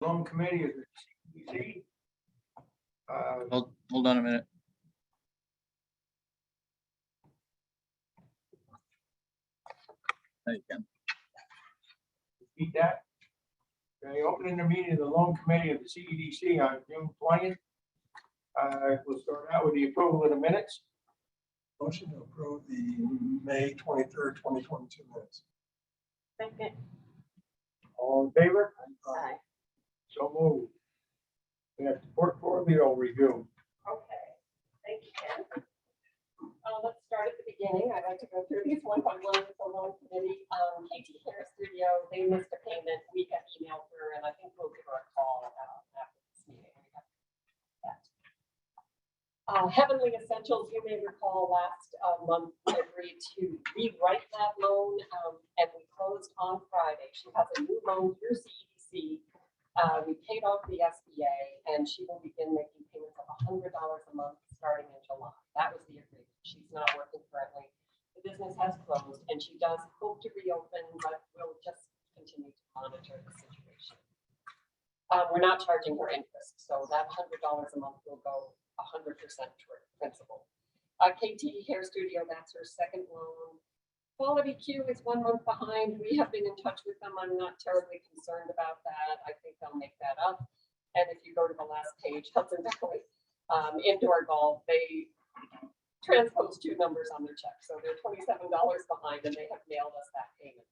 Loan committee is the CEDC. Hold on a minute. There you go. Repeat that. Okay, opening the meeting of the loan committee of the CEDC on June 20th. We'll start out with the approval of the minutes. Motion to approve the May 23rd, 2022 minutes. Second. All in favor? Aye. So moved. We have the portfolio review. Okay, thank you, Ken. Let's start at the beginning. I'd like to go through these one by one with the loan committee. KT Hair Studio, they missed a payment. We have emailed her, and I think we'll give her a call after this meeting. We have that. Heavenly Essentials, you may recall last month we agreed to rewrite that loan, and we closed on Friday. She has a new loan through CEDC. We paid off the SBA, and she will begin making payments of $100 a month starting in July. That was the agreement. She's not working currently. The business has closed, and she does hope to reopen, but we'll just continue to monitor the situation. We're not charging her interest, so that $100 a month will go 100% toward principal. KT Hair Studio, that's her second loan. Quality Q is 1 month behind. We have been in touch with them. I'm not terribly concerned about that. I think they'll make that up. And if you go to the last page, Hudson Valley Indoor Golf, they transposed 2 numbers on their check. So they're $27 behind, and they have mailed us that payment.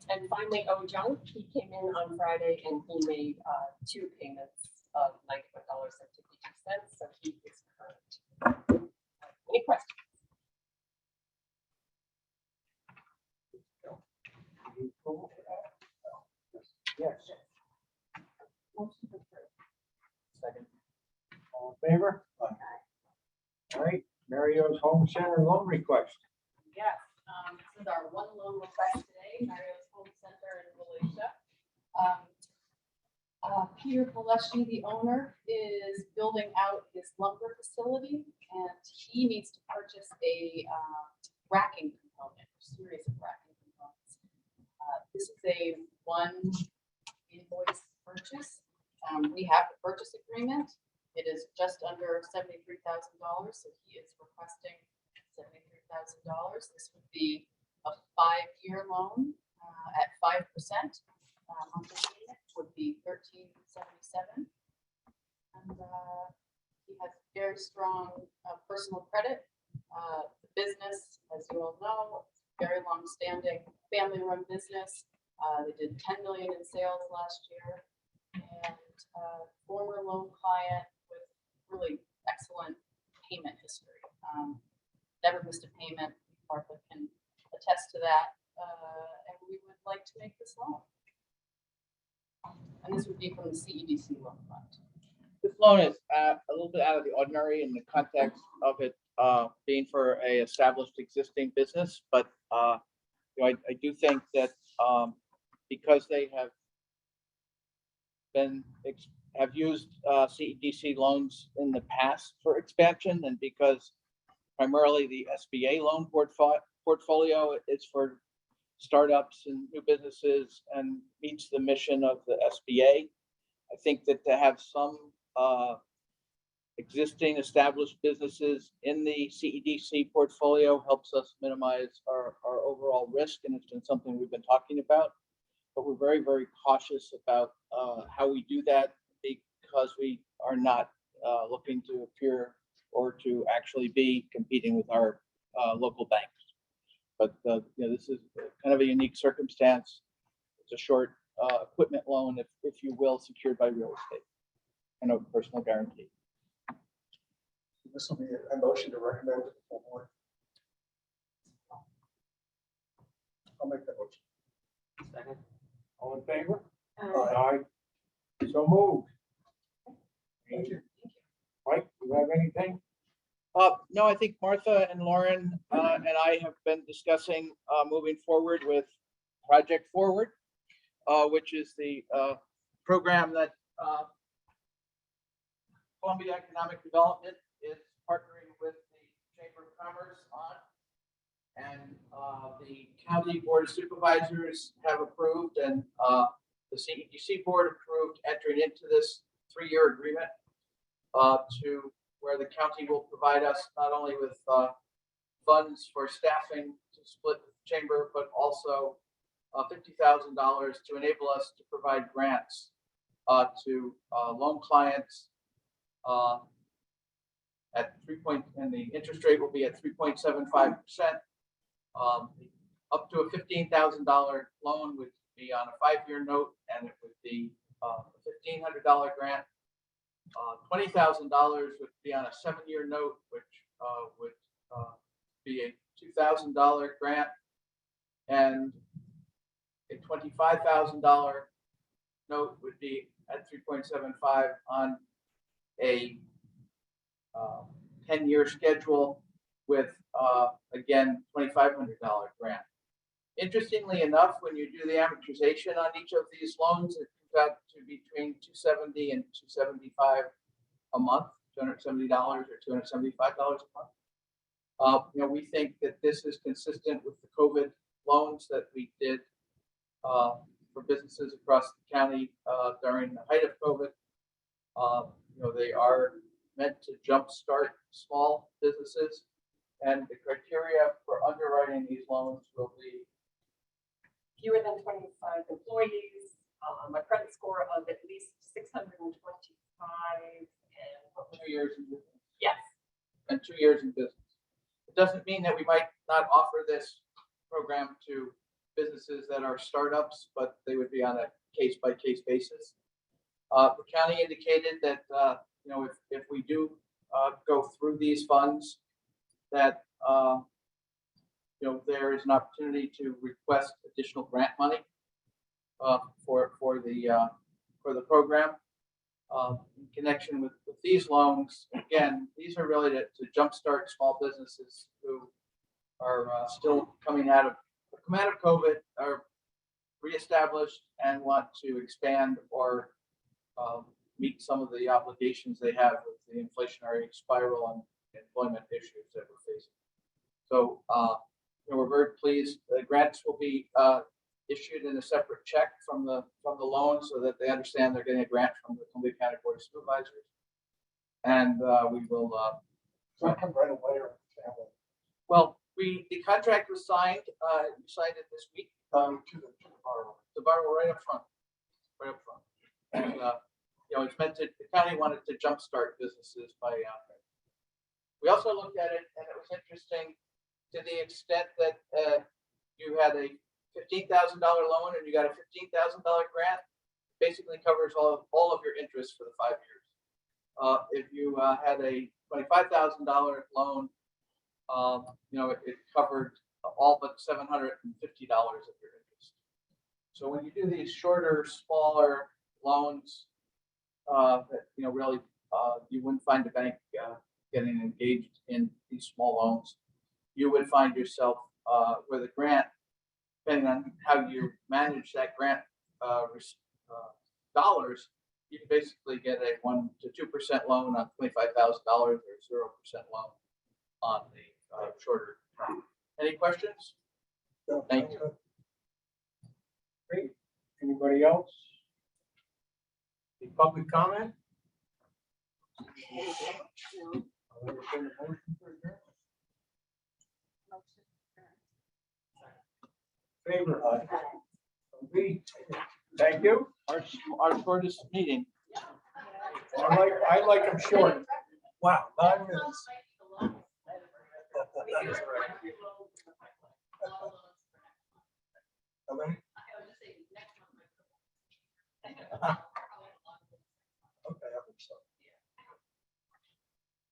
And finally, Junk, he came in on Friday and he made 2 payments of $91.52. So he is current. Any questions? Yes. Motion approved. Second. All in favor? All right, Mario's Home Center loan request. Yes, this is our one loan request today, Mario's Home Center in Malaysia. Peter Paleski, the owner, is building out his lumber facility, and he needs to purchase a racking component, a series of racking components. This is a one invoice purchase. We have the purchase agreement. It is just under $73,000, so he is requesting $73,000. This would be a 5-year loan at 5%. Monthly payment would be $13.77, and he has very strong personal credit. The business, as you all know, very long-standing family-run business. They did $10 million in sales last year, and former loan client with really excellent payment history. Never missed a payment. Martha can attest to that, and we would like to make this loan. And this would be from the CEDC loan fund. This loan is a little bit out of the ordinary in the context of it being for a established existing business, but you know, I do think that because they have used CEDC loans in the past for expansion, and because primarily the SBA loan portfolio is for startups and new businesses and meets the mission of the SBA. I think that to have some existing established businesses in the CEDC portfolio helps us minimize our overall risk, and it's been something we've been talking about. But we're very, very cautious about how we do that, because we are not looking to appear or to actually be competing with our local banks. But you know, this is kind of a unique circumstance. It's a short equipment loan, if you will, secured by real estate and a personal guarantee. This will be a motion to recommend to the full board. I'll make that motion. Second. All in favor? Aye. So moved. Thank you. Mike, you have anything? No, I think Martha and Lauren and I have been discussing moving forward with Project Forward, which is the program that Columbia Economic Development is partnering with the Chamber of Commerce on. And the County Board of Supervisors have approved, and the CEDC board approved entering into this 3-year agreement to where the county will provide us not only with funds for staffing to split the chamber, but also $50,000 to enable us to provide grants to loan clients at and the interest rate will be at 3.75%. Up to a $15,000 loan would be on a 5-year note, and it would be a $1,500 grant. $20,000 would be on a 7-year note, which would be a $2,000 grant, and a $25,000 note would be at 3.75 on a 10-year schedule with, again, $2,500 grant. Interestingly enough, when you do the amortization on each of these loans, it comes out to between $270 and $275 a month, $270 or $275 a month. We think that this is consistent with the COVID loans that we did for businesses across the county during the height of COVID. They are meant to jumpstart small businesses, and the criteria for underwriting these loans will be Fewer than 25 employees, a credit score of at least 625, and 2 years in business. yes, And 2 years in business. It doesn't mean that we might not offer this program to businesses that are startups, but they would be on a case-by-case basis. The county indicated that if we do go through these funds, that there is an opportunity to request additional grant money for the program in connection with these loans. Again, these are really to jumpstart small businesses who are still coming out of COVID, are reestablished and want to expand or meet some of the obligations they have with the inflationary spiral and employment issues that we're facing. So we're very pleased. The grants will be issued in a separate check from the loan, so that they understand they're getting a grant from the Columbia County Board of Supervisors. And we will. Come right away or family. Well, the contract was signed. We signed it this week. To the borrower. The borrower right up front. And it's meant to. The county wanted to jumpstart businesses by. We also looked at it, and it was interesting to the extent that you had a $15,000 loan and you got a $15,000 grant. Basically covers all of your interest for the 5 years. If you had a $25,000 loan, it covered all but $750 of your interest. So when you do these shorter, smaller loans, that really you wouldn't find the bank getting engaged in these small loans. You would find yourself with a grant, depending on how you manage that grant dollars, you can basically get a 1 to 2% loan on $25,000 or 0% loan on the shorter term. Any questions? No, Thank you. Great. Anybody else? Any public comment? I'll entertain a motion for adjournment. Favor? Agreed. Thank you. Our shortest meeting. I like them short. Wow, 9 minutes. How many?